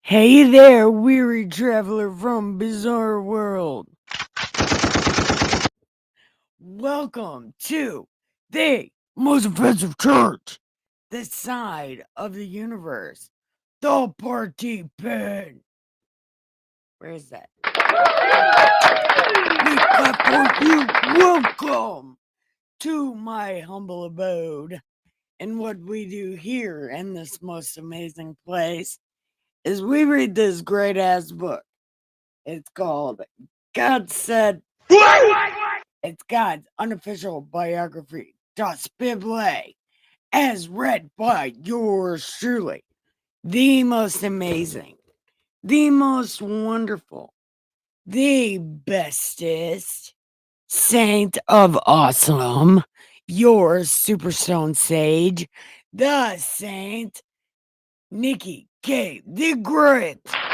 Hey there, weary traveler from Bizarre World. Welcome to the most offensive church, this side of the universe, the party pen. Where is that? We clap for you. Welcome to my humble abode. And what we do here in this most amazing place is we read this great ass book. It's called God Said. It's God's unofficial biography, Das Bible, as read by yours truly. The most amazing, the most wonderful, the bestest saint of awesome, your superstone sage, the Saint Nikki K. the Great. Clap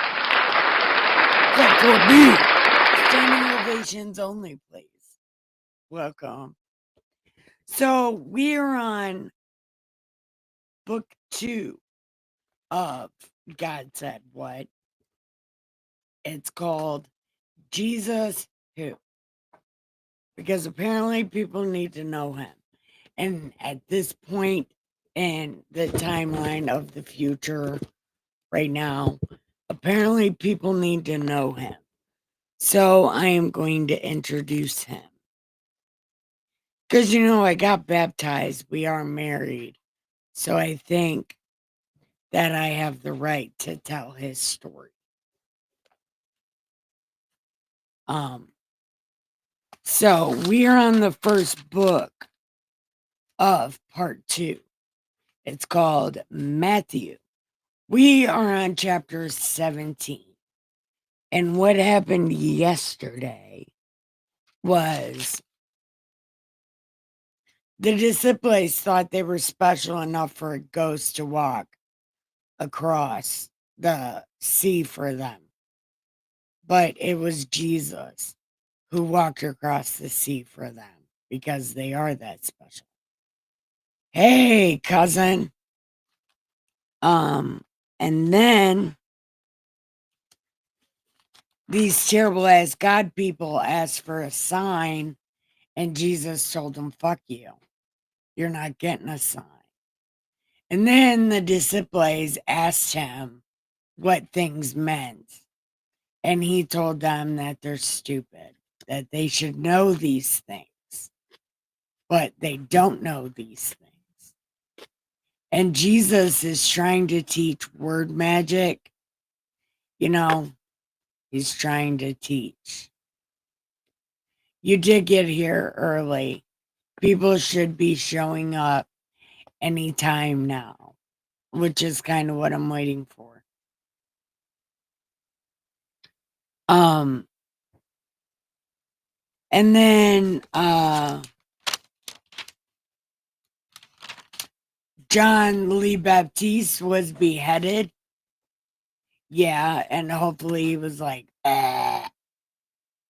for me. Standing ovations only, please. Welcome. So we're on book 2 of God Said What. It's called Jesus Who. Because apparently people need to know him. And at this point in the timeline of the future, right now, apparently people need to know him. So I am going to introduce him. Because, I got baptized. We are married. So I think that I have the right to tell his story. So we are on the first book of part 2. It's called Matthew. We are on chapter 17. And what happened yesterday was the disciples thought they were special enough for a ghost to walk across the sea for them. But it was Jesus who walked across the sea for them because they are that special. Hey, cousin. And then these terrible ass God people asked for a sign, and Jesus told them, fuck you. You're not getting a sign. And then the disciples asked him what things meant. And he told them that they're stupid, that they should know these things, but they don't know these things. And Jesus is trying to teach word magic. He's trying to teach. You did get here early. People should be showing up anytime now, which is kind of what I'm waiting for. And then John Lee Baptiste was beheaded. Yeah, and hopefully he was like,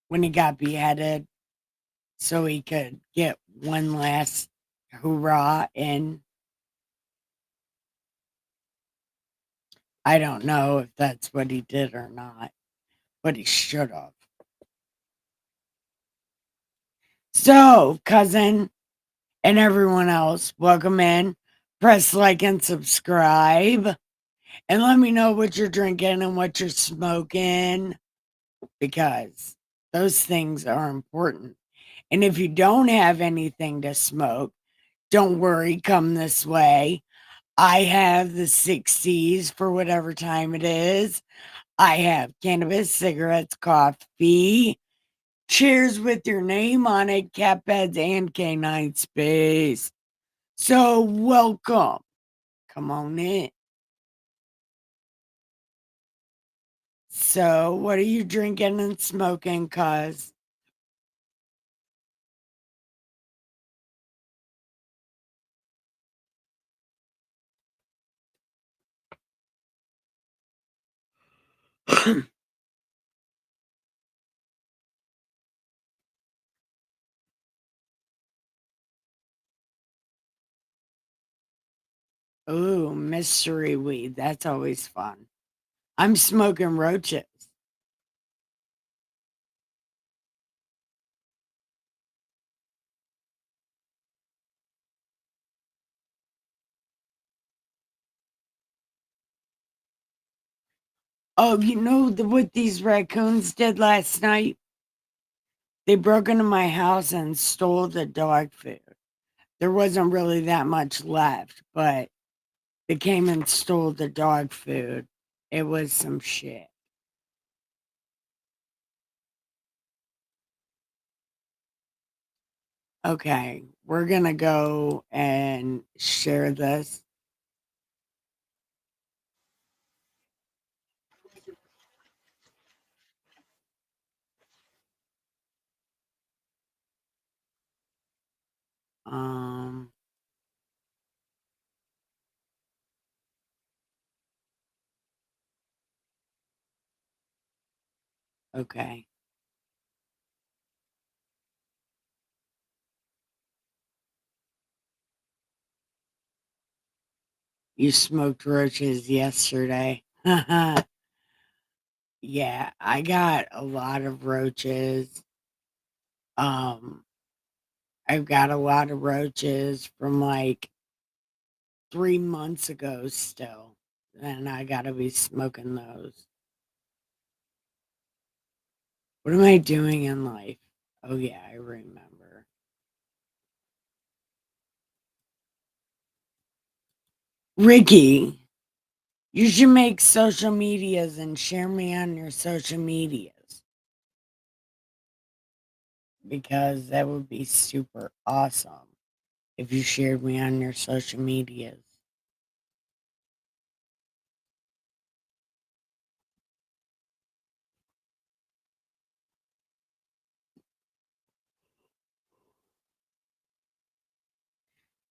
when he got beheaded, so he could get one last hoorah in. I don't know if that's what he did or not, but he should have. So, cousin and everyone else, welcome in. Press like and subscribe. And let me know what you're drinking and what you're smoking, because those things are important. And if you don't have anything to smoke, don't worry, come this way. I have the 60s for whatever time it is. I have cannabis, cigarettes, coffee, cheers with your name on it, cat beds, and canine space. So welcome. Come on in. So what are you drinking and smoking, cuz? Ooh, mystery weed. That's always fun. I'm smoking roaches. Oh, you know what these raccoons did last night? They broke into my house and stole the dog food. There wasn't really that much left, but they came and stole the dog food. It was some shit. Okay, we're gonna go and share this. Um, okay. You smoked roaches yesterday. Yeah, I got a lot of roaches. Um, I've got a lot of roaches from like 3 months ago still. And I gotta be smoking those. What am I doing in life? Oh yeah, I remember. Ricky, you should make social medias and share me on your social medias because that would be super awesome if you shared me on your social medias.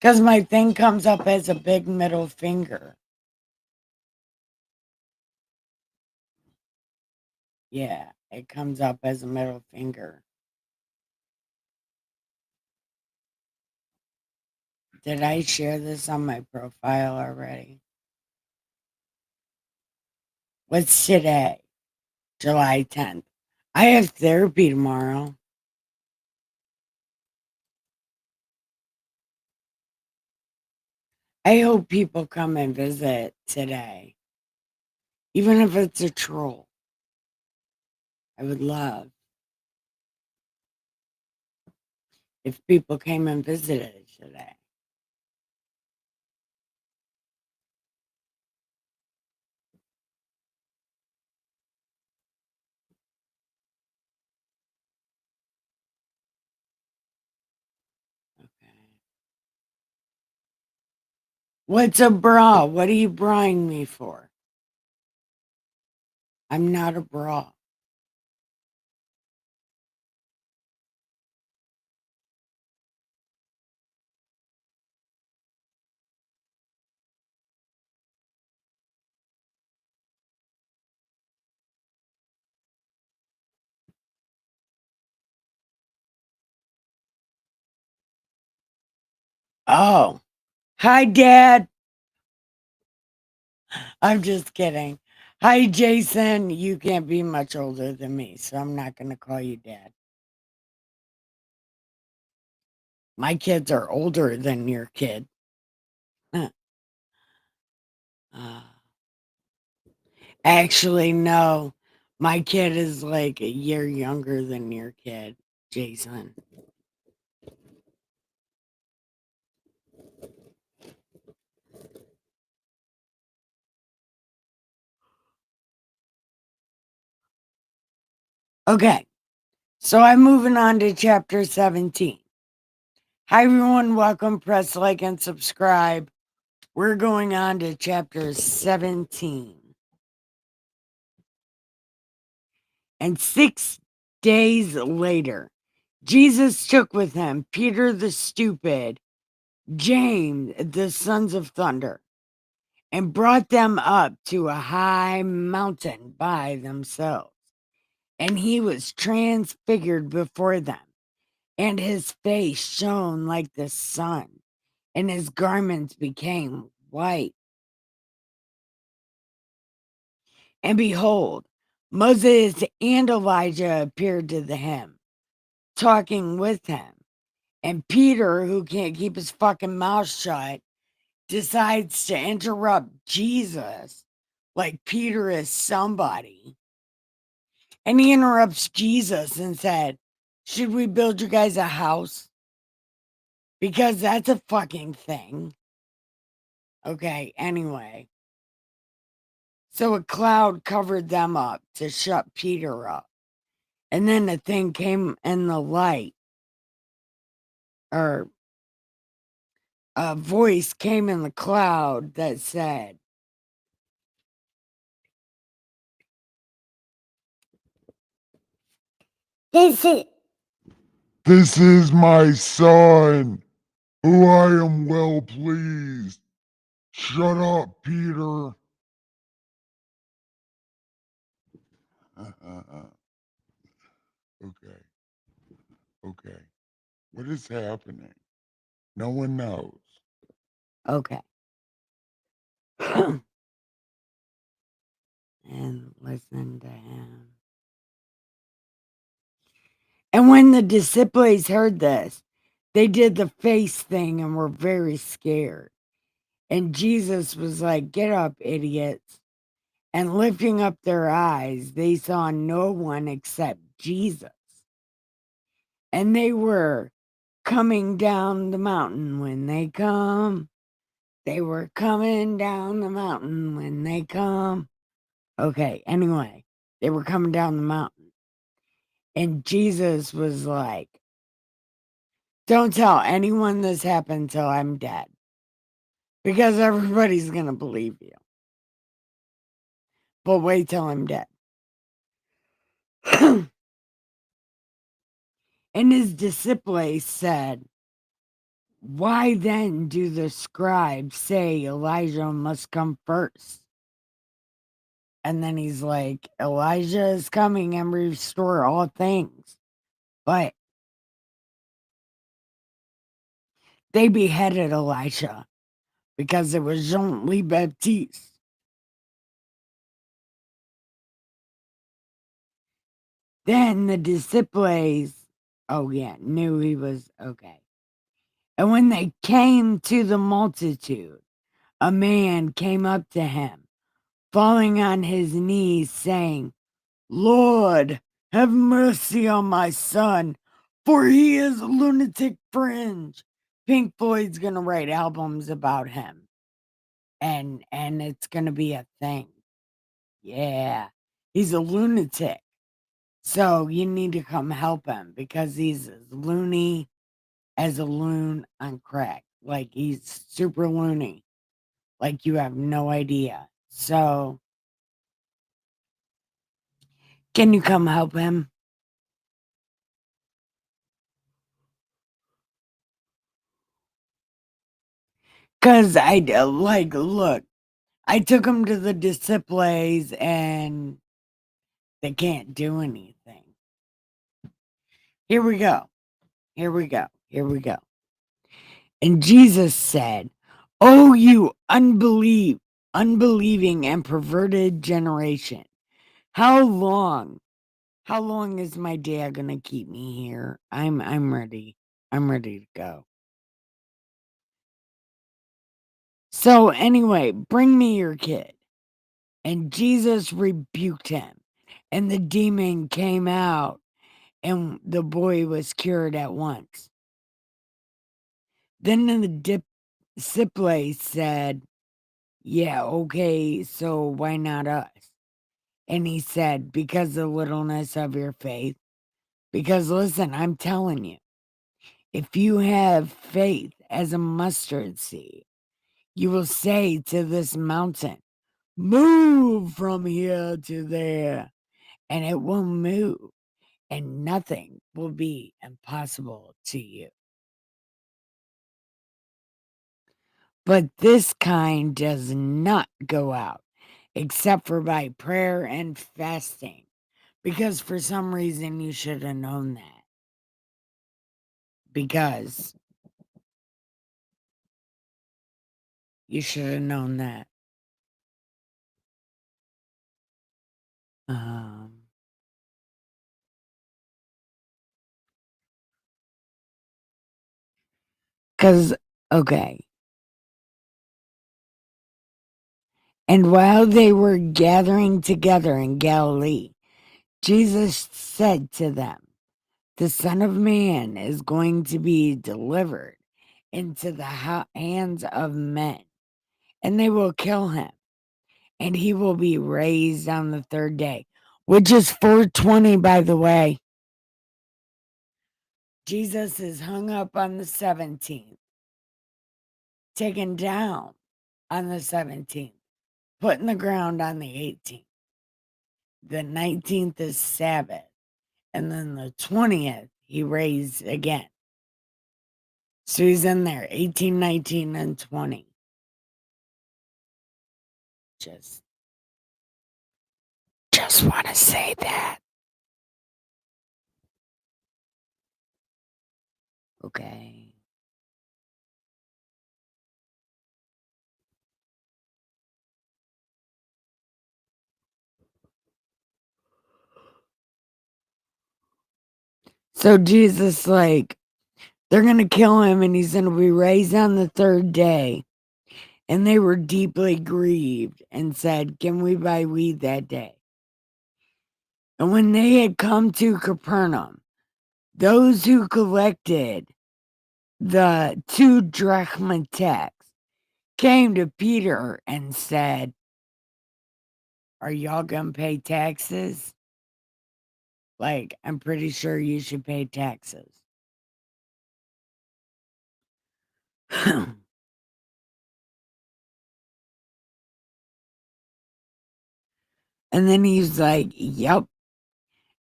Because my thing comes up as a big middle finger. Yeah, it comes up as a middle finger. Did I share this on my profile already? What's today? July 10th. I have therapy tomorrow. I hope people come and visit today, even if it's a troll. I would love if people came and visited today. Okay. What's a bra? What are you brawling me for? I'm not a bra. Oh, hi, Dad. I'm just kidding. Hi, Jason. You can't be much older than me, so I'm not going to call you Dad. My kids are older than your kid. Uh, Actually, no. My kid is like a year younger than your kid, Jason. Okay, so I'm moving on to chapter 17. Hi, everyone. Welcome. Press like and subscribe. We're going on to chapter 17. And 6 days later, Jesus took with him Peter the stupid, James, the sons of thunder, and brought them up to a high mountain by themselves. And he was transfigured before them, and his face shone like the sun, and his garments became white. And behold, Moses and Elijah appeared to him, talking with him. And Peter, who can't keep his fucking mouth shut, decides to interrupt Jesus like Peter is somebody. And he interrupts Jesus and said, "Should we build you guys a house? Because that's a fucking thing." Okay, anyway. So a cloud covered them up to shut Peter up. And then the thing came in the light, or a voice came in the cloud that said, This is my son, who I am well pleased. Shut up, Peter. Okay, okay. What is happening? No one knows. Okay. And listen to him. And when the disciples heard this, they did the face thing and were very scared. And Jesus was like, "Get up, idiots." And lifting up their eyes, they saw no one except Jesus. And they were coming down the mountain when they come. They were coming down the mountain when they come. Okay, anyway, they were coming down the mountain. And Jesus was like, "Don't tell anyone this happened till I'm dead, because everybody's going to believe you. But wait till I'm dead." And his disciples said, "Why then do the scribes say Elijah must come first?" And then he's like, "Elijah is coming and restore all things." But they beheaded Elijah because it was Jean Louis Baptiste. Then the disciples, knew he was okay. And when they came to the multitude, a man came up to him, falling on his knees, saying, "Lord, have mercy on my son, for he is a lunatic fringe." Pink Floyd's gonna write albums about him, and it's gonna be a thing. Yeah, he's a lunatic. So you need to come help him because he's as loony as a loon on crack. Like, he's super loony. Like, you have no idea. So can you come help him? Because look, I took him to the disciples and they can't do anything. Here we go. Here we go. Here we go. And Jesus said, "Oh, you unbelieving and perverted generation. How long? How long is my dad gonna keep me here? I'm ready. I'm ready to go." So anyway, bring me your kid. And Jesus rebuked him, and the demon came out, and the boy was cured at once. Then the disciples said, "Yeah, okay, so why not us?" And he said, "Because the littleness of your faith. Because listen, I'm telling you, if you have faith as a mustard seed, you will say to this mountain, 'Move from here to there,' and it will move, and nothing will be impossible to you. But this kind does not go out except for by prayer and fasting, because for some reason you should have known that. Because you should have known that. Um, Cause okay. And while they were gathering together in Galilee, Jesus said to them, "The Son of Man is going to be delivered into the hands of men, and they will kill him, and he will be raised on the third day," which is 420, by the way. Jesus is hung up on the 17th, taken down on the 17th, put in the ground on the 18th. The 19th is Sabbath. And then the 20th, he raised again. So he's in there, 18, 19, and 20. Just want to say that. Okay. So Jesus, like, they're going to kill him and he's going to be raised on the third day. And they were deeply grieved and said, "Can we buy wheat that day?" And when they had come to Capernaum, those who collected the 2 drachma tax came to Peter and said, "Are y'all gonna pay taxes? Like, I'm pretty sure you should pay taxes." And then he's like, "Yep."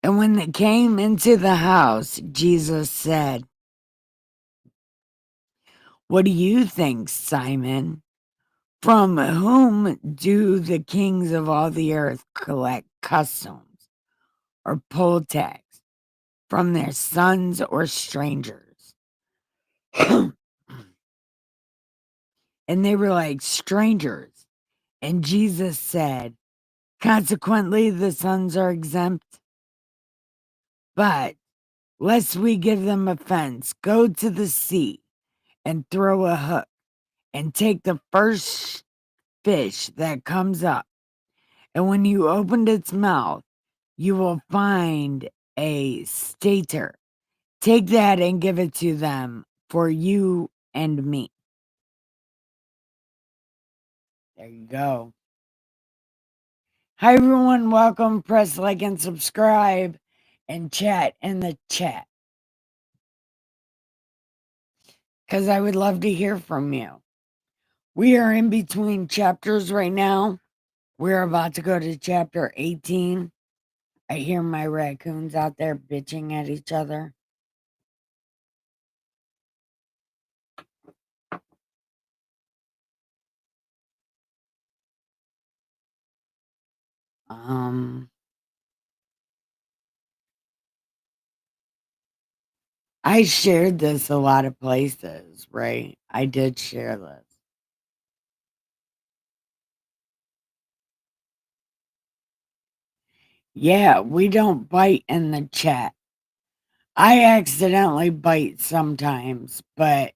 And when they came into the house, Jesus said, "What do you think, Simon? From whom do the kings of all the earth collect customs or poll tax? From their sons or strangers?" And they were like, "Strangers." And Jesus said, "Consequently, the sons are exempt. But lest we give them offense, go to the sea and throw a hook and take the first fish that comes up. And when you opened its mouth, you will find a stater. Take that and give it to them for you and me." There you go. Hi, everyone. Welcome. Press like and subscribe and chat in the chat because I would love to hear from you. We are in between chapters right now. We're about to go to chapter 18. I hear my raccoons out there bitching at each other. I shared this a lot of places, right? I did share this. Yeah, we don't bite in the chat. I accidentally bite sometimes, but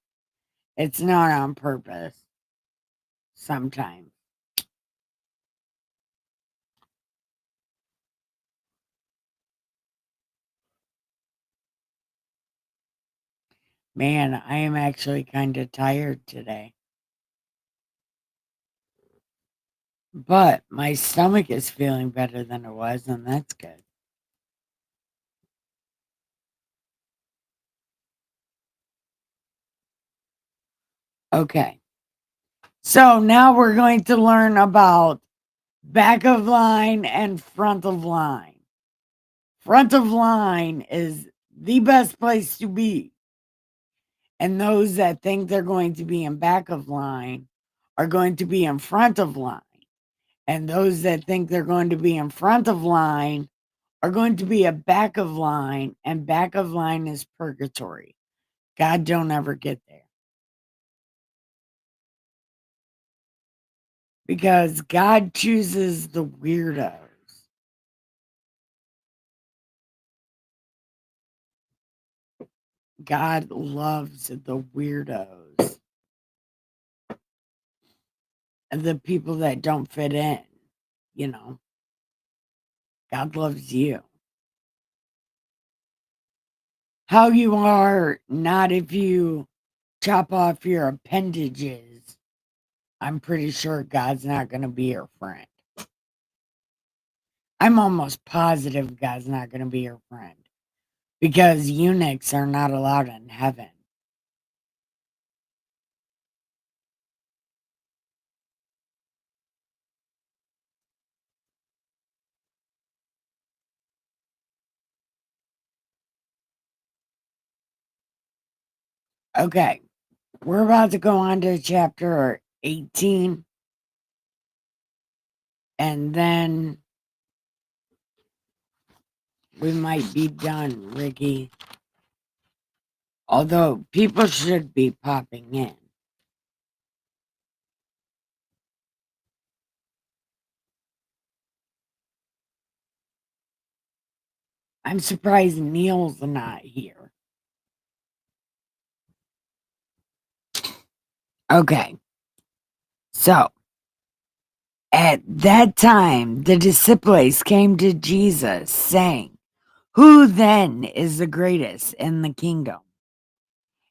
it's not on purpose. Sometimes. Man, I am actually kind of tired today. But my stomach is feeling better than it was, and that's good. Okay. So now we're going to learn about back of line and front of line. Front of line is the best place to be. And those that think they're going to be in back of line are going to be in front of line. And those that think they're going to be in front of line are going to be a back of line, and back of line is purgatory. God don't ever get there. Because God chooses the weirdos. God loves the weirdos and the people that don't fit in. You know, God loves you. How you are, not if you chop off your appendages. I'm pretty sure God's not going to be your friend. I'm almost positive God's not going to be your friend because eunuchs are not allowed in heaven. Okay, we're about to go on to chapter 18, and then we might be done, Ricky. Although people should be popping in. I'm surprised Neil's not here. Okay, so at that time, the disciples came to Jesus, saying, "Who then is the greatest in the kingdom?"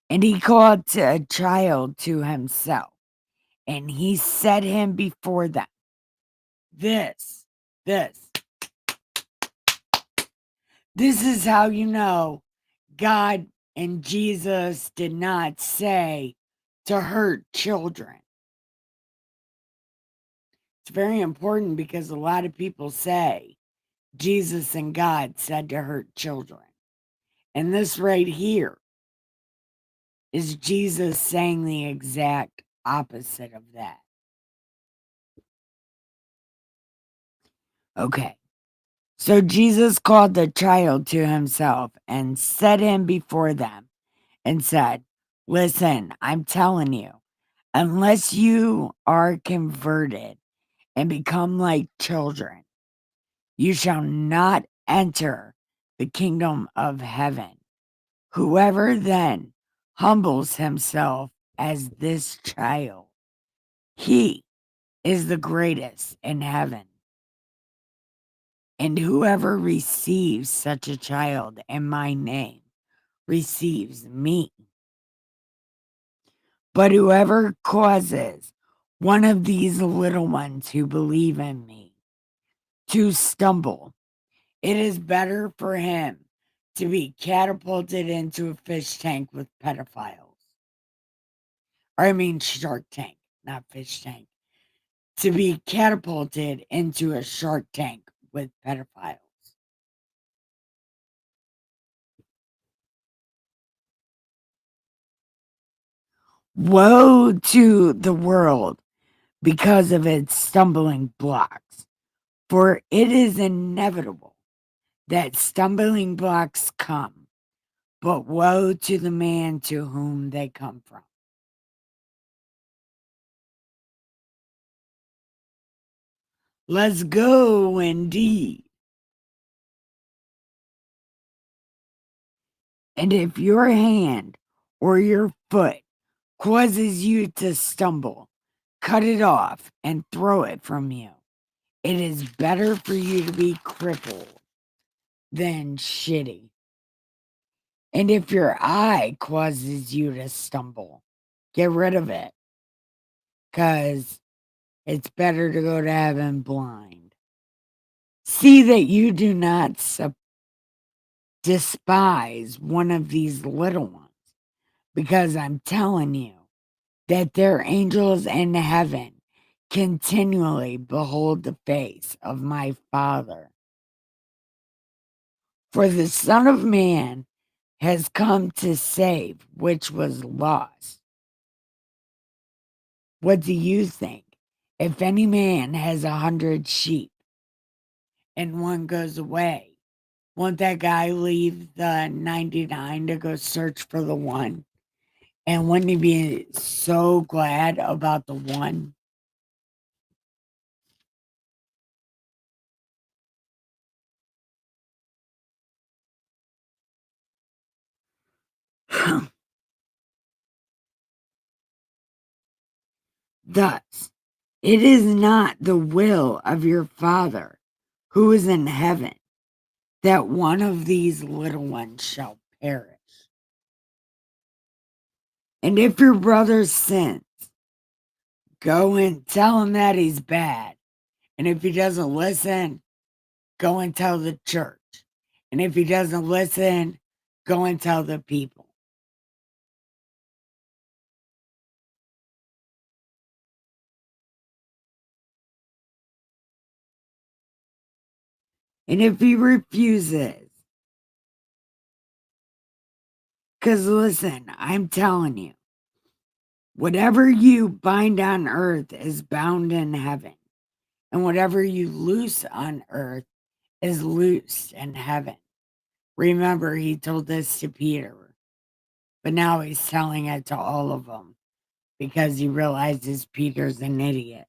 And he called to a child to himself, and he set him before them. This, this, this is how you know God and Jesus did not say to hurt children. It's very important because a lot of people say Jesus and God said to hurt children. And this right here is Jesus saying the exact opposite of that. Okay. So Jesus called the child to himself and set him before them and said, "Listen, I'm telling you, unless you are converted and become like children, you shall not enter the kingdom of heaven. Whoever then humbles himself as this child, he is the greatest in heaven. And whoever receives such a child in my name receives me. But whoever causes one of these little ones who believe in me to stumble, it is better for him to be catapulted into a fish tank with pedophiles. Or I mean shark tank, not fish tank. To be catapulted into a shark tank with pedophiles. Woe to the world because of its stumbling blocks, for it is inevitable that stumbling blocks come, but woe to the man to whom they come from. Let's go, indeed. And if your hand or your foot causes you to stumble, cut it off and throw it from you. It is better for you to be crippled than shitty. And if your eye causes you to stumble, get rid of it. Because it's better to go to heaven blind. See that you do not despise one of these little ones, because I'm telling you that their angels in heaven continually behold the face of my Father. For the Son of Man has come to save which was lost. What do you think? If any man has 100 sheep and one goes away, won't that guy leave the 99 to go search for the one? And wouldn't he be so glad about the one? Thus, it is not the will of your Father who is in heaven that one of these little ones shall perish. And if your brother sins, go and tell him that he's bad. And if he doesn't listen, go and tell the church. And if he doesn't listen, go and tell the people. And if he refuses, because listen, I'm telling you, whatever you bind on earth is bound in heaven. And whatever you loose on earth is loosed in heaven. Remember, he told this to Peter, but now he's telling it to all of them because he realizes Peter's an idiot.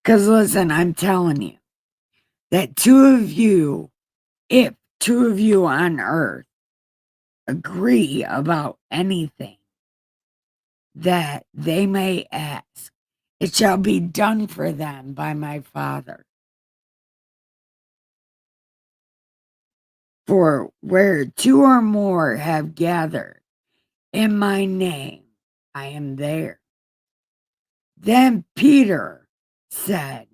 Because listen, I'm telling you that if two of you on earth agree about anything that they may ask, it shall be done for them by my Father. For where two or more have gathered in my name, I am there. Then Peter said,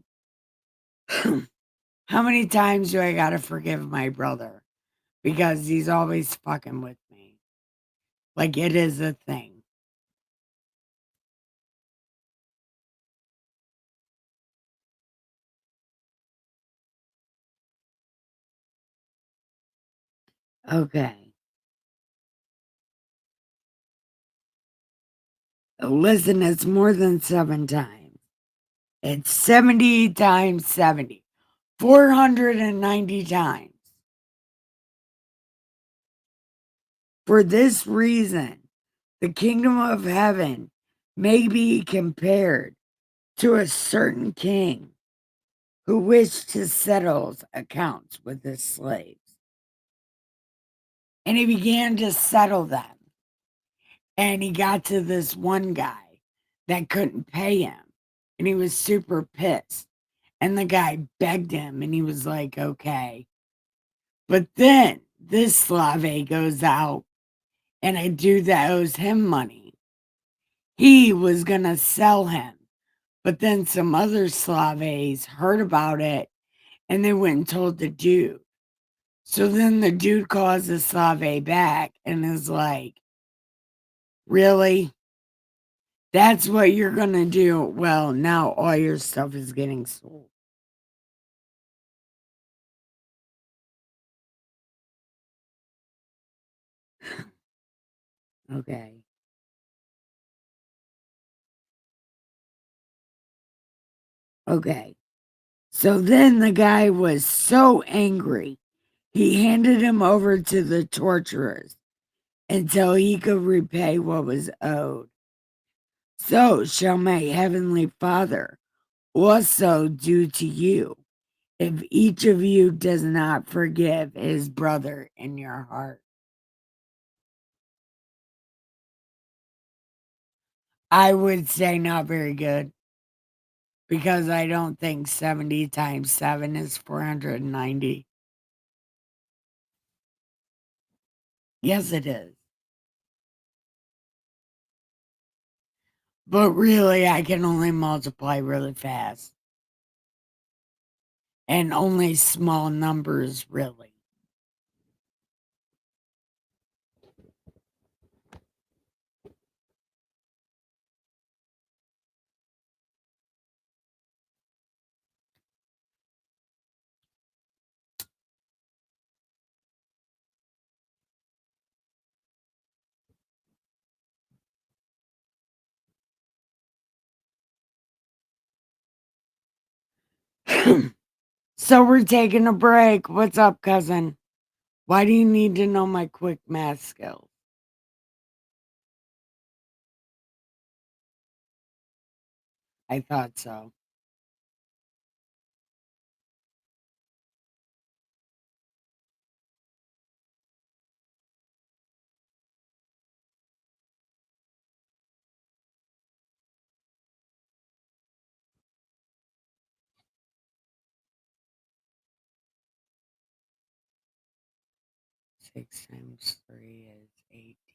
how many times do I got to forgive my brother? Because he's always fucking with me. Like it is a thing. Okay. Listen, it's more than 7 times. It's 70 times 70. 490 times. For this reason, the kingdom of heaven may be compared to a certain king who wished to settle accounts with his slaves. And he began to settle them. And he got to this one guy that couldn't pay him. And he was super pissed. And the guy begged him and he was like, okay. But then this slave goes out and a dude that owes him money, he was going to sell him. But then some other slaves heard about it and they went and told the dude. So then the dude calls the slave back and is like, really? That's what you're going to do? Well, now all your stuff is getting sold. Okay. Okay. So then the guy was so angry, he handed him over to the torturers until he could repay what was owed. So shall my heavenly Father also do to you if each of you does not forgive his brother in your heart. I would say not very good because I don't think 70 times 7 is 490. Yes, it is. But really, I can only multiply really fast and only small numbers, really. So we're taking a break. What's up, cousin? Why do you need to know my quick math skills? I thought so. 6 times 3 is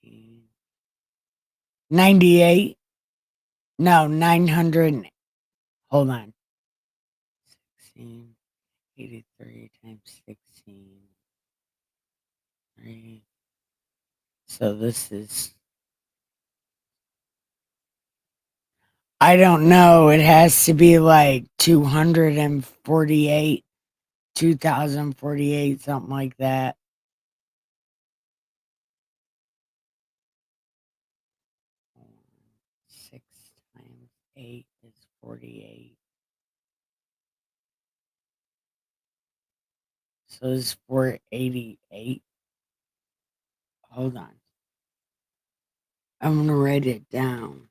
18. 98? No, 900. Hold on. 16. 83 times 16. 3. So this is. I don't know. It has to be like 248, 2048, something like that. 6 times 8 is 48. So it's 488. Hold on. I'm going to write it down.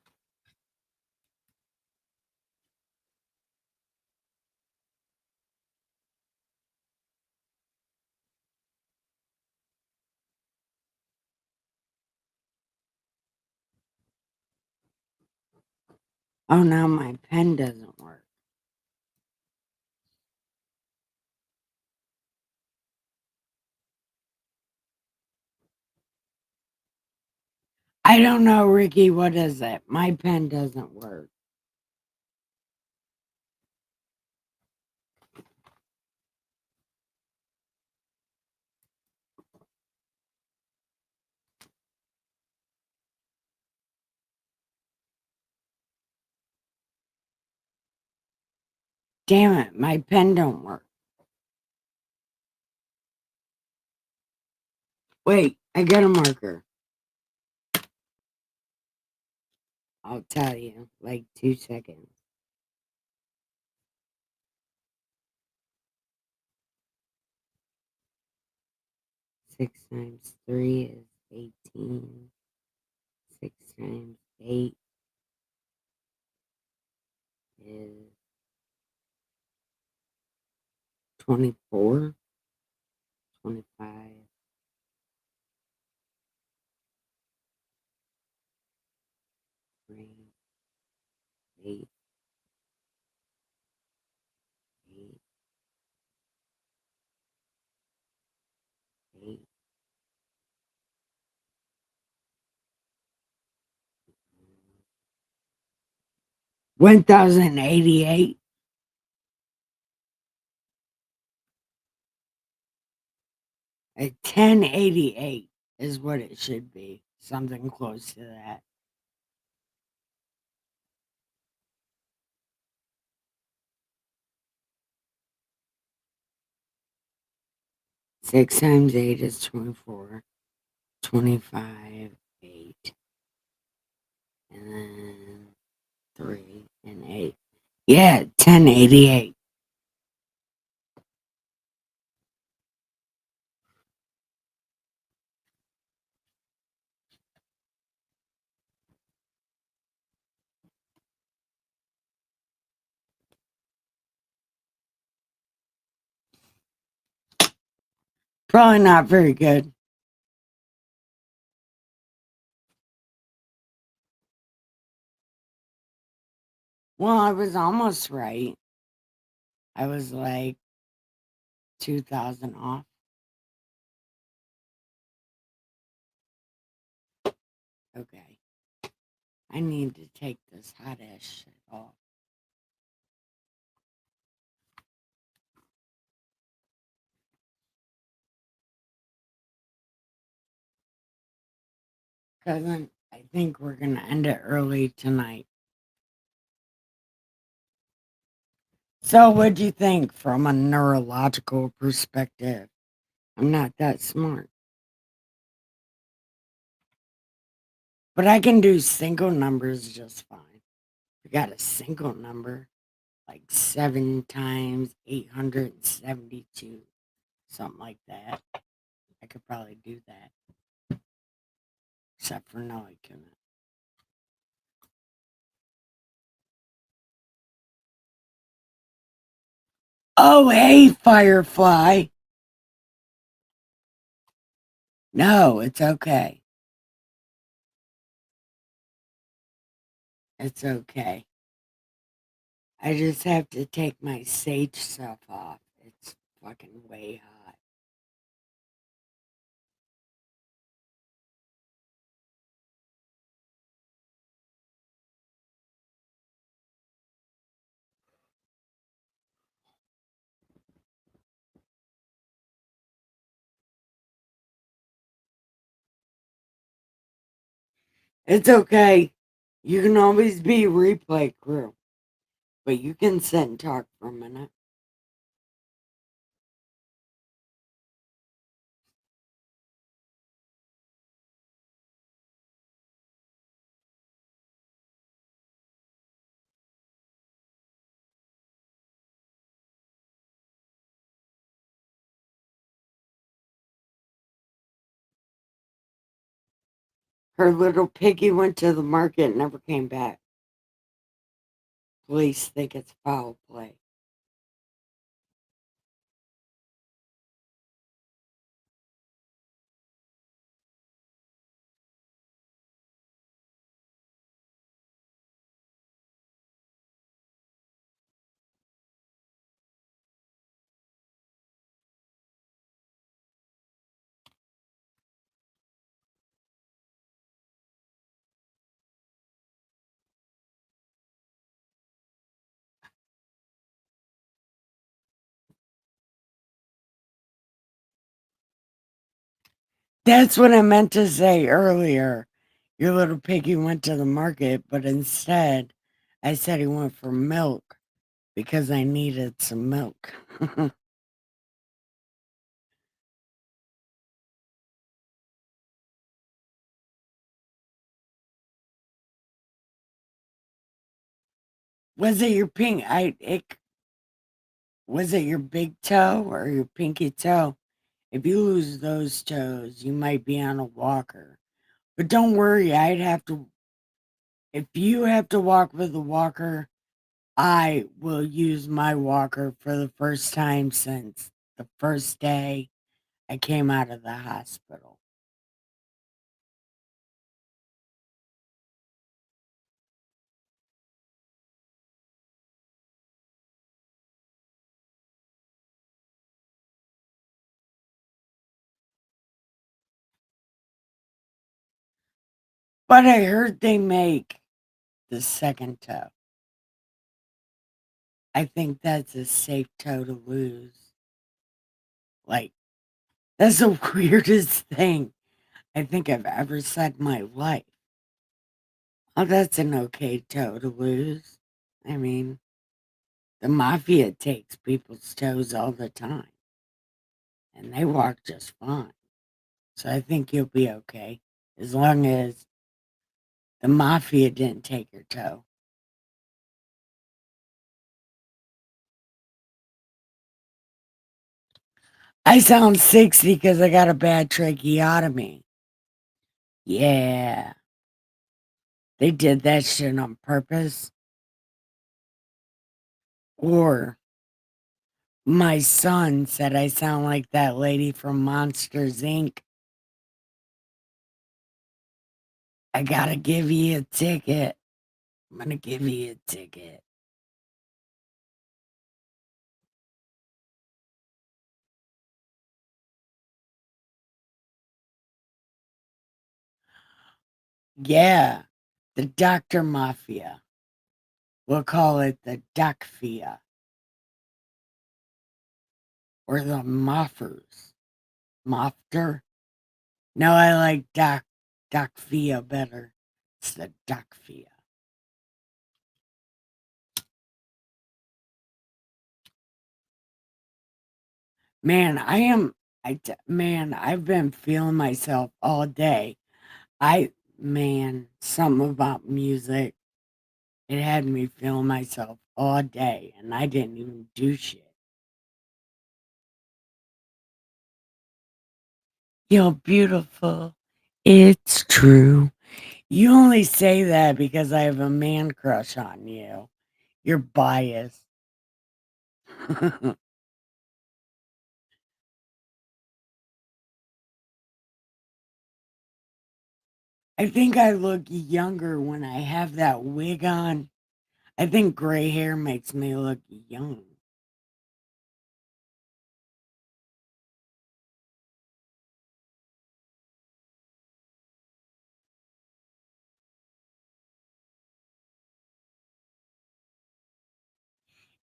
Oh, now my pen doesn't work. I don't know, Ricky. What is it? My pen doesn't work. Damn it. My pen don't work. Wait, I got a marker. I'll tell you, like 2 seconds. 6 times 3 is 18. 6 times 8 is 24. 25. 3. 8. 8. 8. 1088. 1088 is what it should be. Something close to that. Six times 8 is 24. 25, 8. And then 3 and 8. Yeah, 1088. Probably not very good. Well, I was almost right. I was like 2,000 off. Okay. I need to take this hot ass shit off. Cousin, I think we're going to end it early tonight. So, what'd you think from a neurological perspective? I'm not that smart. But I can do single numbers just fine. I got a single number, like 7 times 872, something like that. I could probably do that. Except for no, I couldn't. Oh, hey, Firefly. No, it's okay. It's okay. I just have to take my sage stuff off. It's fucking way hot. It's okay. You can always be replay crew, but you can sit and talk for a minute. Her little piggy went to the market and never came back. Police think it's foul play. That's what I meant to say earlier. Your little piggy went to the market, but instead, I said he went for milk because I needed some milk. Was it your pink? Was it your big toe or your pinky toe? If you lose those toes, you might be on a walker. But don't worry, if you have to walk with a walker, I will use my walker for the first time since the first day I came out of the hospital. But I heard they make the second toe. I think that's a safe toe to lose. Like, that's the weirdest thing I think I've ever said in my life. Oh, that's an okay toe to lose. I mean, the mafia takes people's toes all the time, and they walk just fine. So I think you'll be okay as long as the mafia didn't take your toe. I sound 60 because I got a bad tracheotomy. Yeah, they did that shit on purpose. Or my son said I sound like that lady from Monsters Inc. I gotta give you a ticket. I'm gonna give you a ticket. Yeah, the Doctor Mafia. We'll call it the Duckfia or the Moffers. Mofter? No, I like Duckfia better. It's the Duckfia. Man, man, I've been feeling myself all day. Something about music. It had me feeling myself all day, and I didn't even do shit. You're beautiful. It's true. You only say that because I have a man crush on you. You're biased. I think I look younger when I have that wig on. I think gray hair makes me look young.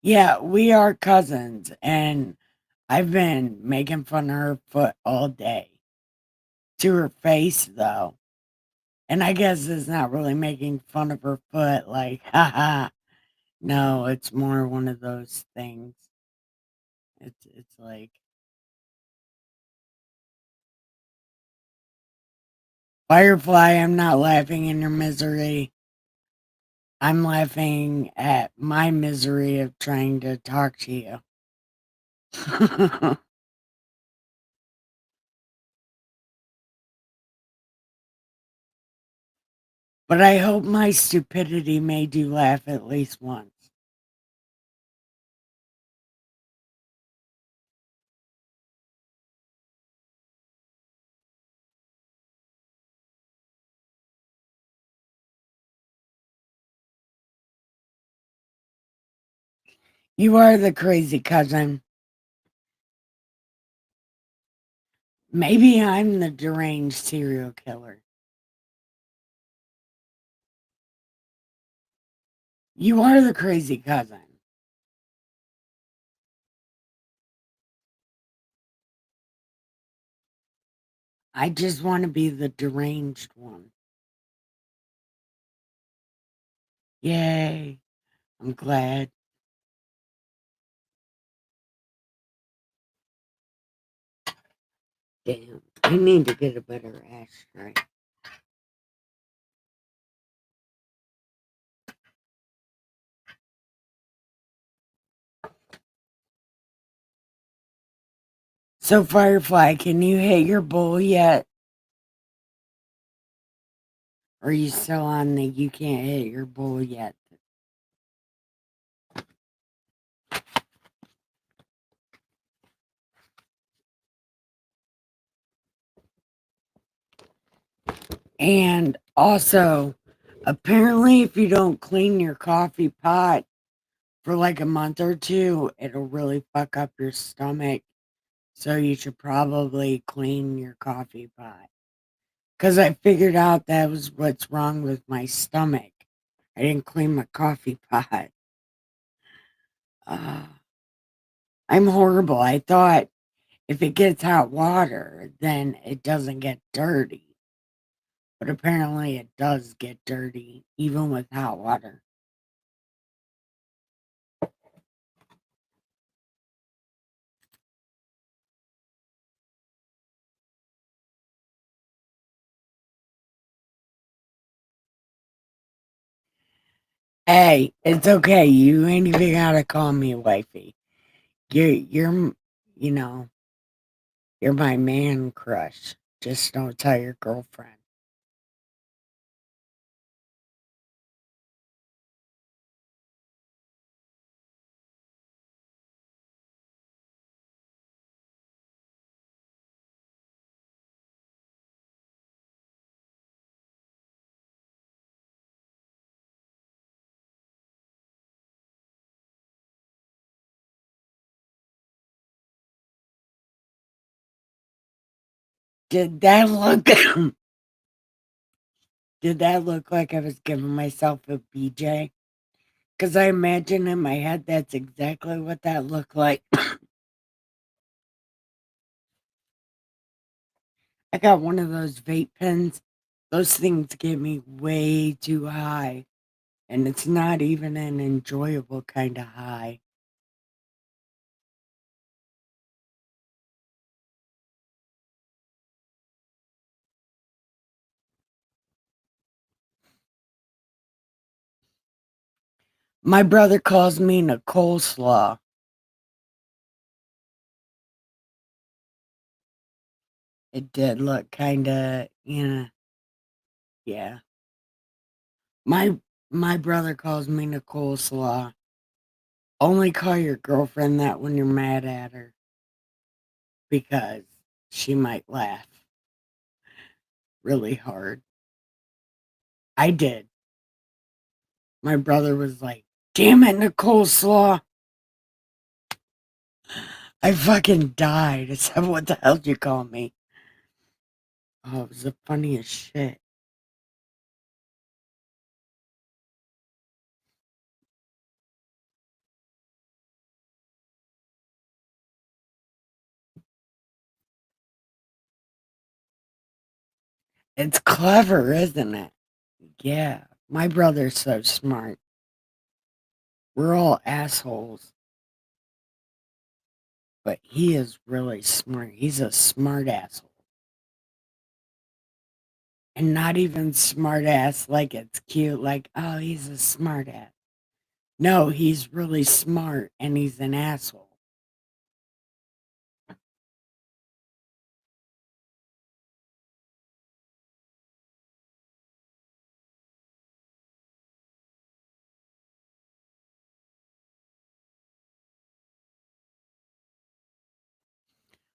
Yeah, we are cousins, and I've been making fun of her foot all day. To her face, though. And I guess it's not really making fun of her foot, like, haha. No, it's more one of those things. It's like Firefly, I'm not laughing in your misery. I'm laughing at my misery of trying to talk to you. But I hope my stupidity made you laugh at least once. You are the crazy cousin. Maybe I'm the deranged serial killer. You are the crazy cousin. I just want to be the deranged one. Yay. I'm glad. Damn. I need to get a better ashtray. So, Firefly, can you hit your bowl yet? Or are you still on the you can't hit your bowl yet? And also, apparently, if you don't clean your coffee pot for like a month or two, it'll really fuck up your stomach. So, you should probably clean your coffee pot. Because I figured out that was what's wrong with my stomach. I didn't clean my coffee pot. Uh, I'm horrible. I thought if it gets hot water, then it doesn't get dirty. But apparently it does get dirty, even with hot water. Hey, it's okay. You ain't even gotta call me wifey. You're, you know, you're my man crush. Just don't tell your girlfriend. Did that look? Did that look like I was giving myself a BJ? Because I imagine in my head that's exactly what that looked like. I got one of those vape pens. Those things get me way too high, and it's not even an enjoyable kind of high. My brother calls me Nicole Slaw. It did look kind of, yeah. My brother calls me Nicole Slaw. Only call your girlfriend that when you're mad at her because she might laugh really hard. I did. My brother was like, "Damn it, Nicole Slaw." I fucking died. I said, "What the hell did you call me?" Oh, it was the funniest shit. It's clever, isn't it? Yeah. My brother's so smart. We're all assholes, but he is really smart. He's a smart asshole. And not even smart ass like it's cute, like, oh, he's a smart ass. No, he's really smart and he's an asshole.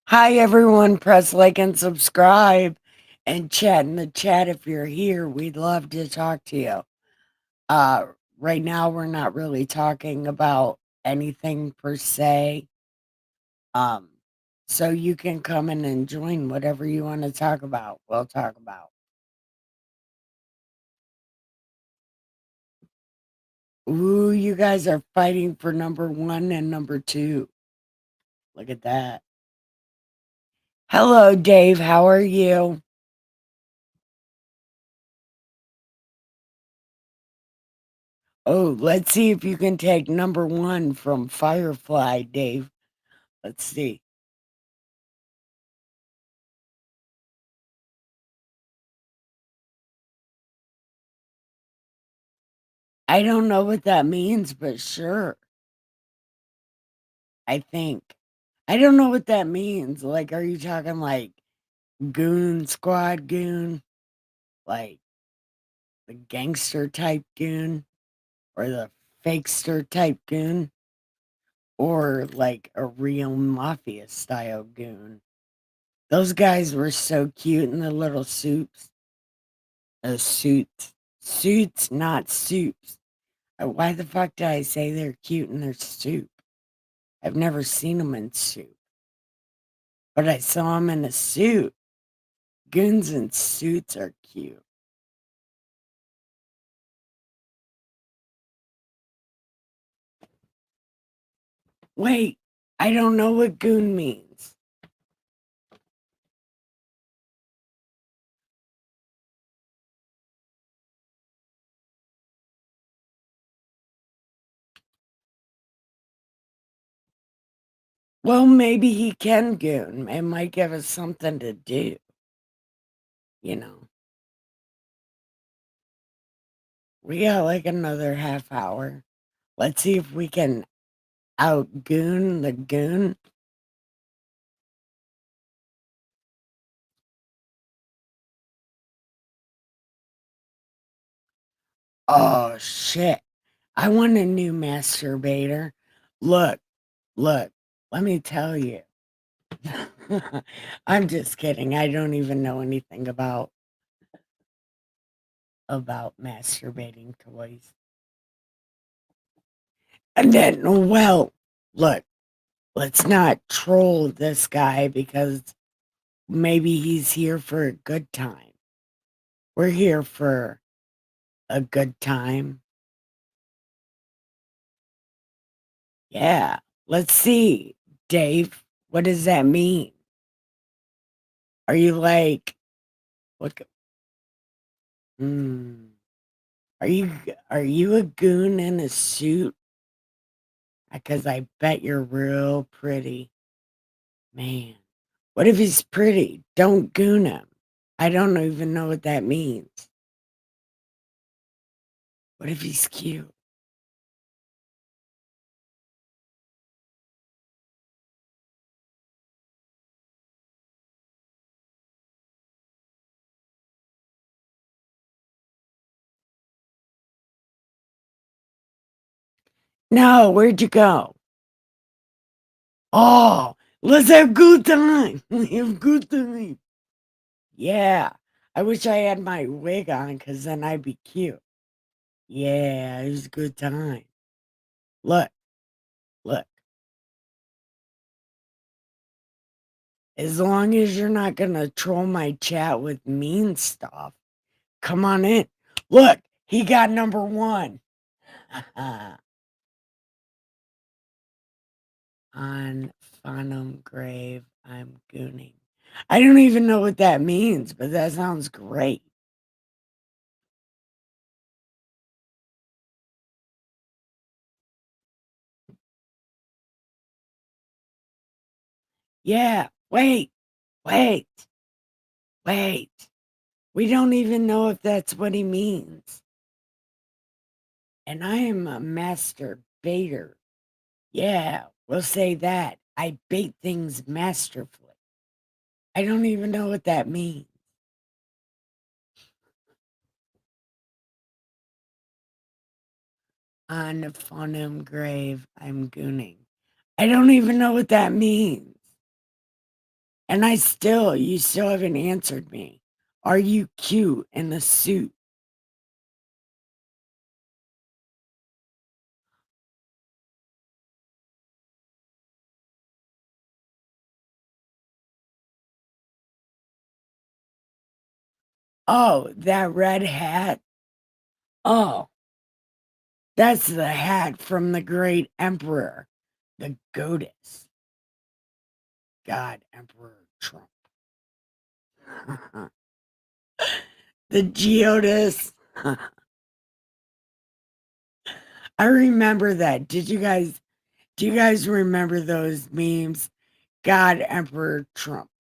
Hi, everyone. Press like and subscribe and chat in the chat if you're here. We'd love to talk to you. Uh, right now, we're not really talking about anything per se. Um, so you can come in and join whatever you want to talk about. We'll talk about. Ooh, you guys are fighting for number 1 and number 2. Look at that. Hello, Dave. How are you? Oh, let's see if you can take number 1 from Firefly, Dave. Let's see. I don't know what that means, but sure. I think. I don't know what that means. Like, are you talking like goon squad goon? Like the gangster type goon? Or the fakester type goon? Or like a real mafia style goon? Those guys were so cute in the little suits. Suits. Suits, not suits. Why the fuck did I say they're cute in their suit? I've never seen them in suit. But I saw them in a suit. Goons in suits are cute. Wait, I don't know what goon means. Well, maybe he can goon. It might give us something to do, you know. We got like another half hour. Let's see if we can outgoon the goon. Oh, shit. I want a new masturbator. Look, look, let me tell you. I'm just kidding. I don't even know anything about masturbating toys. And then, well, look, let's not troll this guy because maybe he's here for a good time. We're here for a good time. Yeah. Let's see, Dave. What does that mean? Are you like, what? Hmm. Are you a goon in a suit? Because I bet you're real pretty. Man. What if he's pretty? Don't goon him. I don't even know what that means. What if he's cute? No, where'd you go? Oh, let's have good time. Have good time. Yeah. I wish I had my wig on because then I'd be cute. Yeah, it was a good time. Look, look. As long as you're not gonna troll my chat with mean stuff, come on in. Look, he got number 1. On Farnham Grave, I'm gooning. I don't even know what that means, but that sounds great. Yeah. Wait, wait, wait. We don't even know if that's what he means. And I am a master baiter. Yeah, we'll say that. I bait things masterfully. I don't even know what that means. On the phoneme grave, I'm gooning. I don't even know what that means. And you still haven't answered me. Are you cute in a suit? Oh, that red hat? Oh, that's the hat from the great emperor, the goddess, God, Emperor Trump. The geodis. I remember that. Do you guys remember those memes? God, Emperor Trump.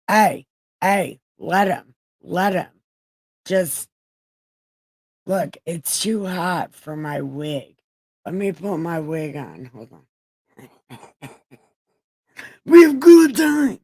Hey, hey, let him. Just look, it's too hot for my wig. Let me put my wig on. Hold on. We have good time.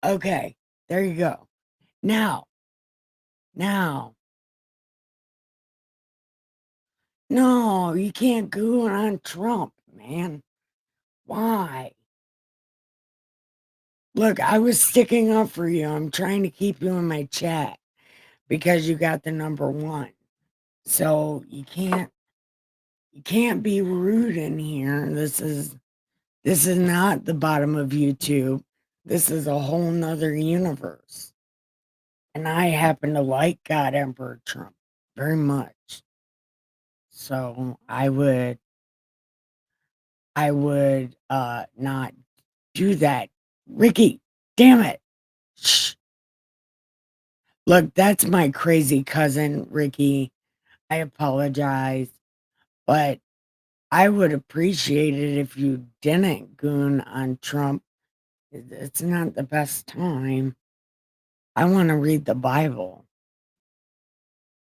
Okay, there you go. Now, now, no, you can't go on Trump, man. Why? Look, I was sticking up for you. I'm trying to keep you in my chat because you got the number one. So you can't be rude in here. This is not the bottom of YouTube. This is a whole nother universe. And I happen to like God Emperor Trump very much. So I would not do that. Ricky, damn it. Shh. Look, that's my crazy cousin, Ricky. I apologize, but I would appreciate it if you didn't goon on Trump. It's not the best time. I want to read the Bible.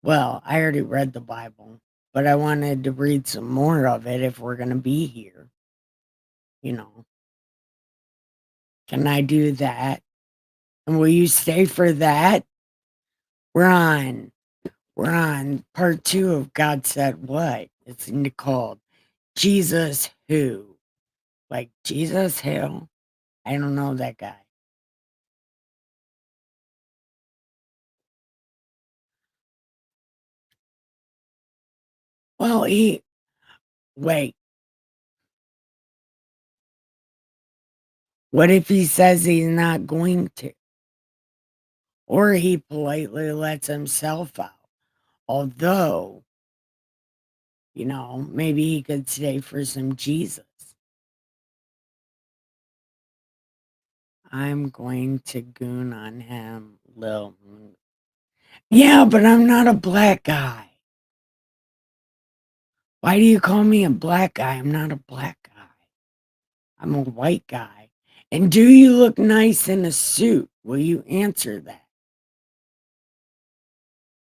Well, I already read the Bible, but I wanted to read some more of it if we're going to be here. You know, can I do that? And will you stay for that? We're on we're on part 2 of God Said What? It's called Jesus Who? Like Jesus Who? I don't know that guy. Well, wait, what if he says he's not going to? Or he politely lets himself out. Although, maybe he could stay for some Jesus. I'm going to goon on him, Lil. Yeah, but I'm not a black guy. Why do you call me a black guy? I'm not a black guy. I'm a white guy. And do you look nice in a suit? Will you answer that?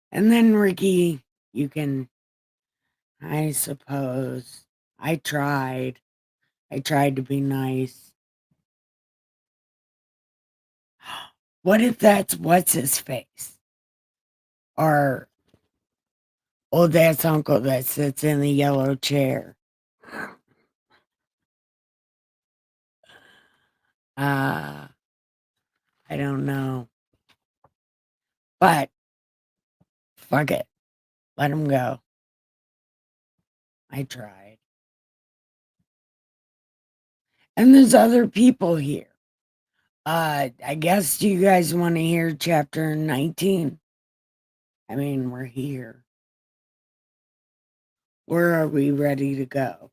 And then, Ricky, you can, I suppose, I tried. I tried to be nice. What if that's what's his face? Or old ass uncle that sits in the yellow chair? Uh, I don't know. But fuck it. Let him go. I tried. And there's other people here. I guess do you guys want to hear chapter 19? I mean, we're here. Where are we ready to go?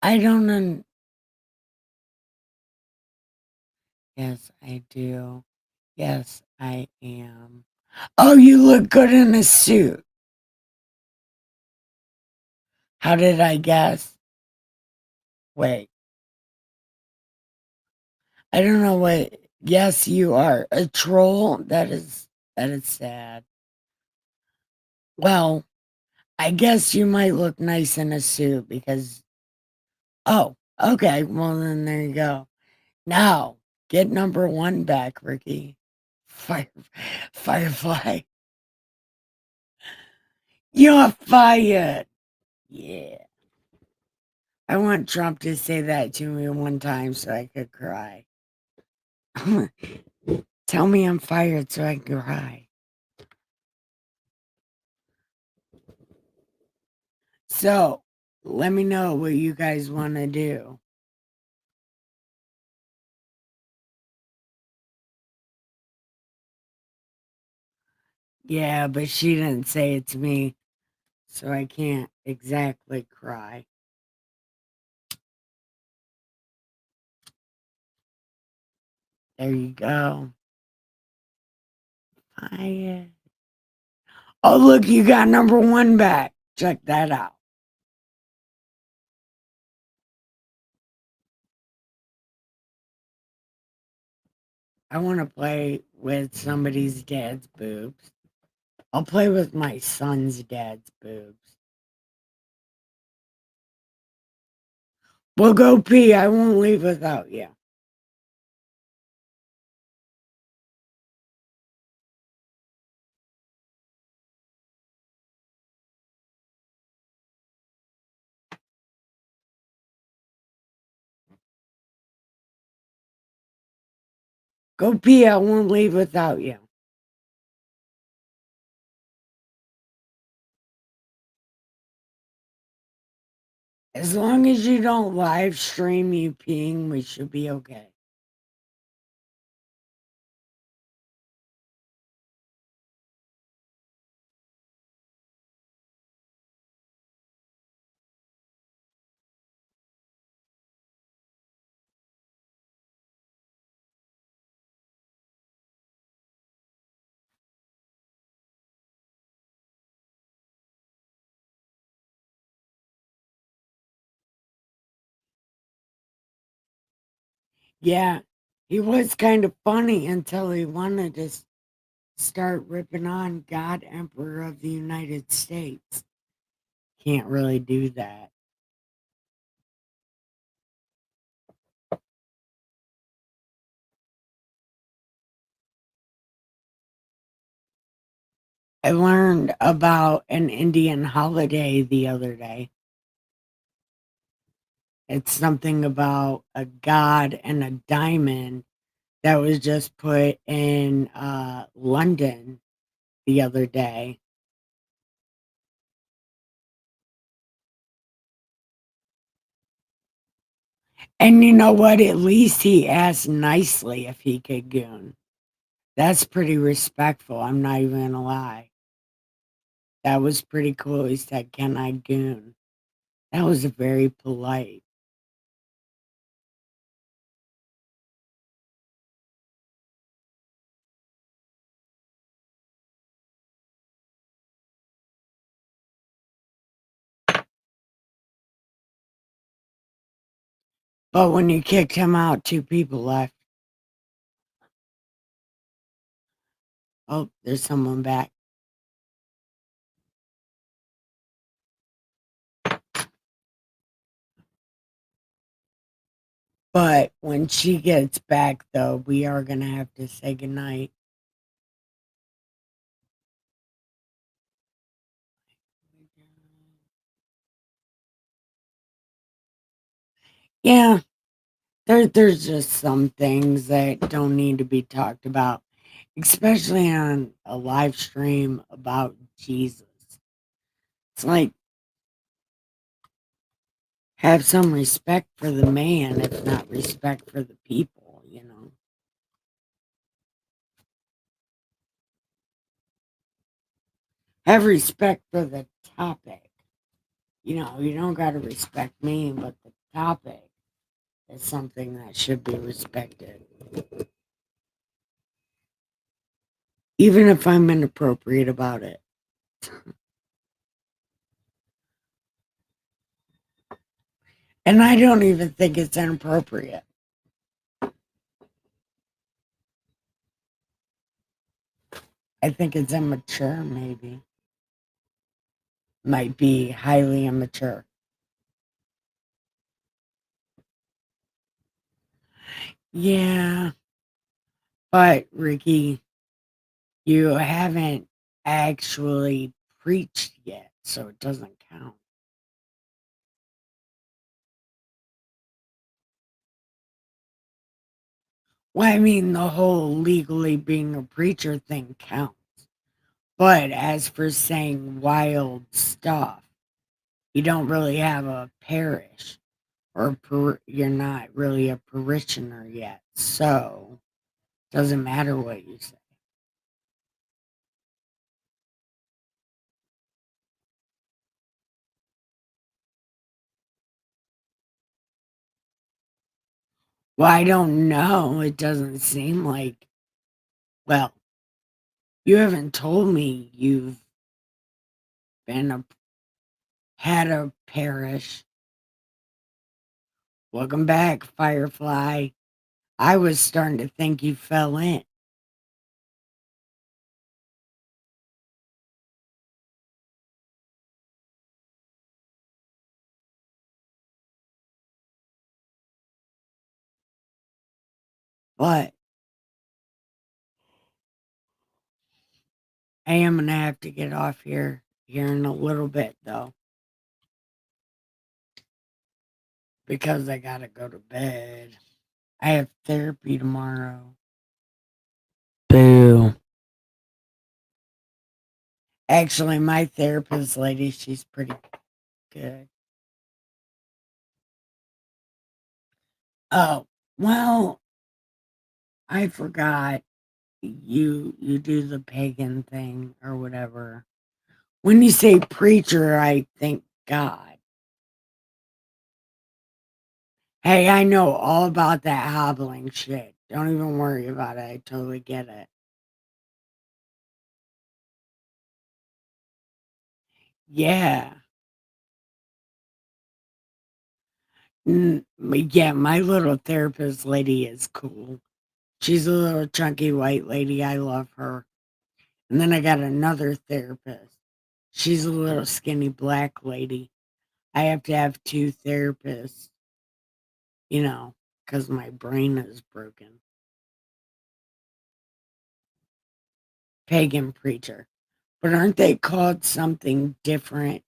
I don't know. Yes, I do. Yes, I am. Oh, you look good in a suit. How did I guess? Wait, I don't know what. Yes, you are a troll. That is sad. Well, I guess you might look nice in a suit because. Oh, okay. Well, then there you go. Now get number one back, Ricky. Fire, Firefly. You're fired. Yeah. I want Trump to say that to me one time so I could cry. Tell me I'm fired so I can cry. So, let me know what you guys want to do. Yeah, but she didn't say it to me, so I can't exactly cry. There you go. Fired. Oh, look, you got number one back. Check that out. I want to play with somebody's dad's boobs. I'll play with my son's dad's boobs. We'll go pee. I won't leave without you. Go pee. I won't leave without you. As long as you don't live stream you peeing, we should be okay. Yeah, he was kind of funny until he wanted to start ripping on God Emperor of the United States. Can't really do that. I learned about an Indian holiday the other day. It's something about a god and a diamond that was just put in London the other day. And you know what? At least he asked nicely if he could goon. That's pretty respectful. I'm not even gonna lie. That was pretty cool. He said, "Can I goon?" That was very polite. But when you kicked him out, two people left. Oh, there's someone back. But when she gets back, though, we are going to have to say goodnight. Yeah, there's just some things that don't need to be talked about, especially on a live stream about Jesus. It's like, have some respect for the man, if not respect for the people, you know. Have respect for the topic. You know, you don't got to respect me, but the topic is something that should be respected. Even if I'm inappropriate about it. And I don't even think it's inappropriate. I think it's immature, maybe. Might be highly immature. Yeah, but Ricky, you haven't actually preached yet, so it doesn't count. Well, I mean, the whole legally being a preacher thing counts. But as for saying wild stuff, you don't really have a parish or you're not really a parishioner yet. So, doesn't matter what you say. Well, I don't know. It doesn't seem like, well, you haven't told me you've been had a parish. Welcome back, Firefly. I was starting to think you fell in. But I am gonna have to get off here in a little bit though, because I gotta go to bed. I have therapy tomorrow. Boo. Actually, my therapist lady, she's pretty good. Oh, well, I forgot you do the pagan thing or whatever. When you say preacher, I think God. Hey, I know all about that hobbling shit. Don't even worry about it. I totally get it. Yeah. Yeah, my little therapist lady is cool. She's a little chunky white lady. I love her. And then I got another therapist. She's a little skinny black lady. I have to have two therapists, you know, because my brain is broken. Pagan preacher. But aren't they called something different?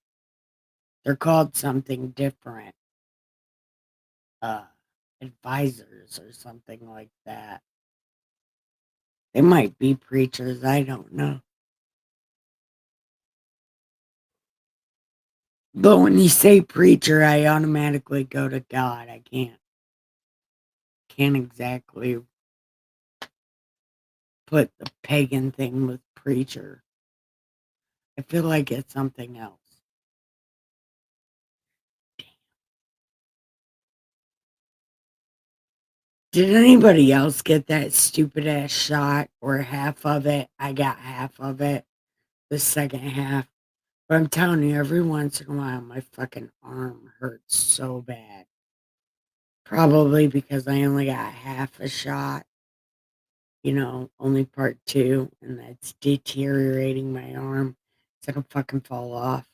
They're called something different. Uh, advisors or something like that. They might be preachers. I don't know. But when you say preacher, I automatically go to God. I can't exactly put the pagan thing with preacher. I feel like it's something else. Did anybody else get that stupid ass shot or half of it? I got half of it, the second half. But I'm telling you, every once in a while, my fucking arm hurts so bad. Probably because I only got half a shot, you know, only part two, and that's deteriorating my arm. It's gonna fucking fall off.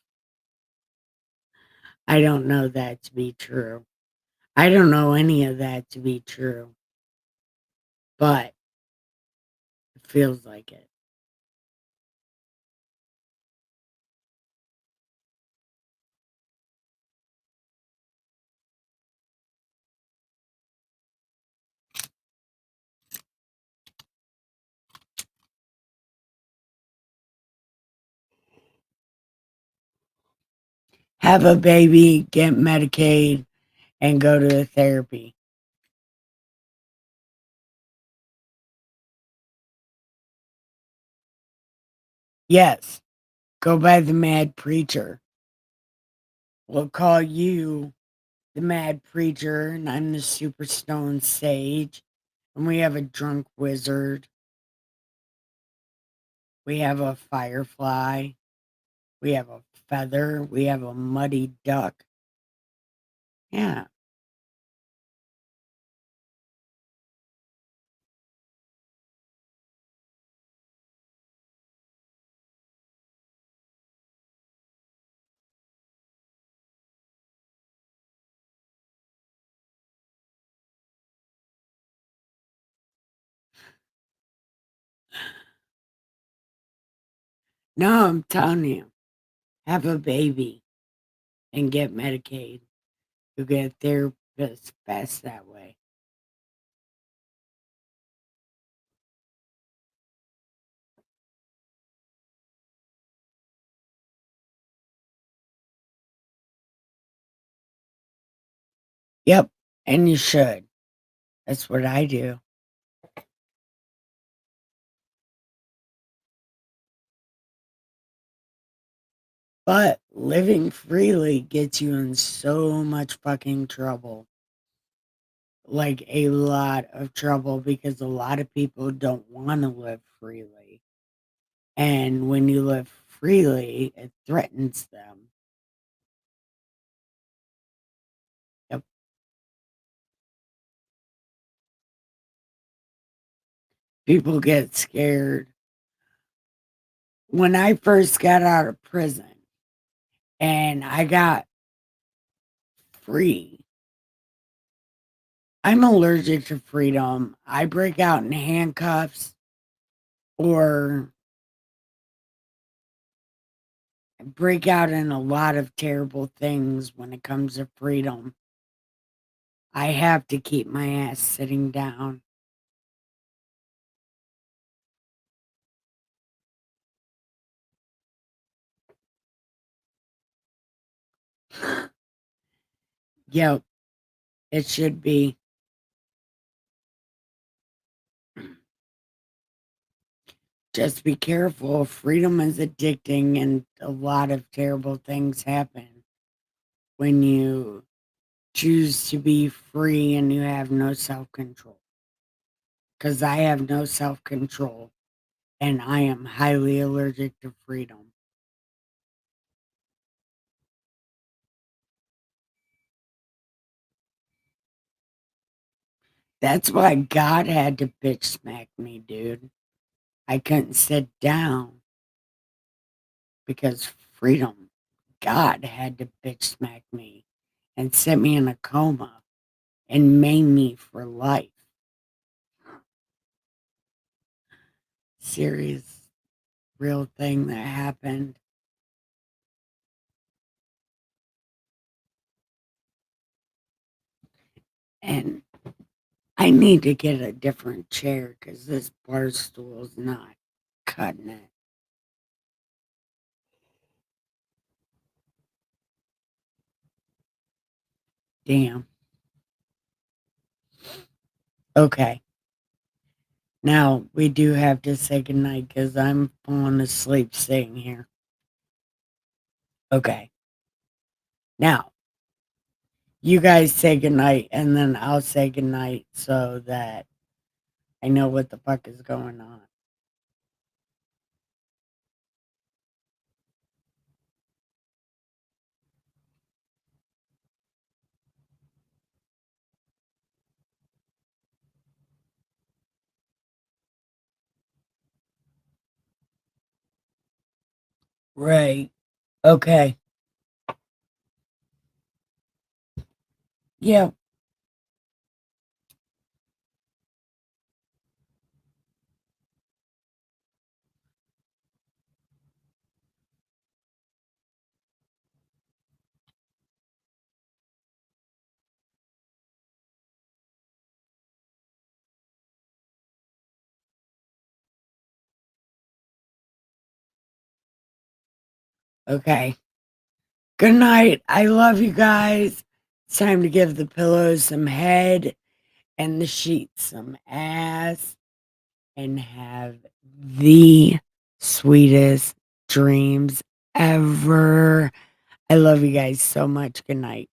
I don't know that to be true. I don't know any of that to be true, but it feels like it. Have a baby, get Medicaid, and go to therapy. Yes, go by the Mad Preacher. We'll call you the Mad Preacher, and I'm the Super Stone Sage. And we have a drunk wizard. We have a firefly. We have a feather. We have a muddy duck. Yeah. No, I'm telling you, have a baby and get Medicaid. You get a therapist fast that way. Yep. And you should. That's what I do. But living freely gets you in so much fucking trouble. Like a lot of trouble because a lot of people don't want to live freely. And when you live freely, it threatens them. Yep. People get scared. When I first got out of prison and I got free, I'm allergic to freedom. I break out in handcuffs or break out in a lot of terrible things when it comes to freedom. I have to keep my ass sitting down. Yep, it should be. Just be careful. Freedom is addicting, and a lot of terrible things happen when you choose to be free and you have no self control. Because I have no self control, and I am highly allergic to freedom. That's why God had to bitch smack me, dude. I couldn't sit down because freedom. God had to bitch smack me and set me in a coma and maim me for life. Serious, real thing that happened. And I need to get a different chair because this bar stool is not cutting it. Damn. Okay. Now we do have to say goodnight because I'm falling asleep sitting here. Okay. Now, you guys say goodnight and then I'll say goodnight so that I know what the fuck is going on. Right. Okay. Yeah. Okay. Good night. I love you guys. It's time to give the pillows some head and the sheets some ass and have the sweetest dreams ever. I love you guys so much. Good night.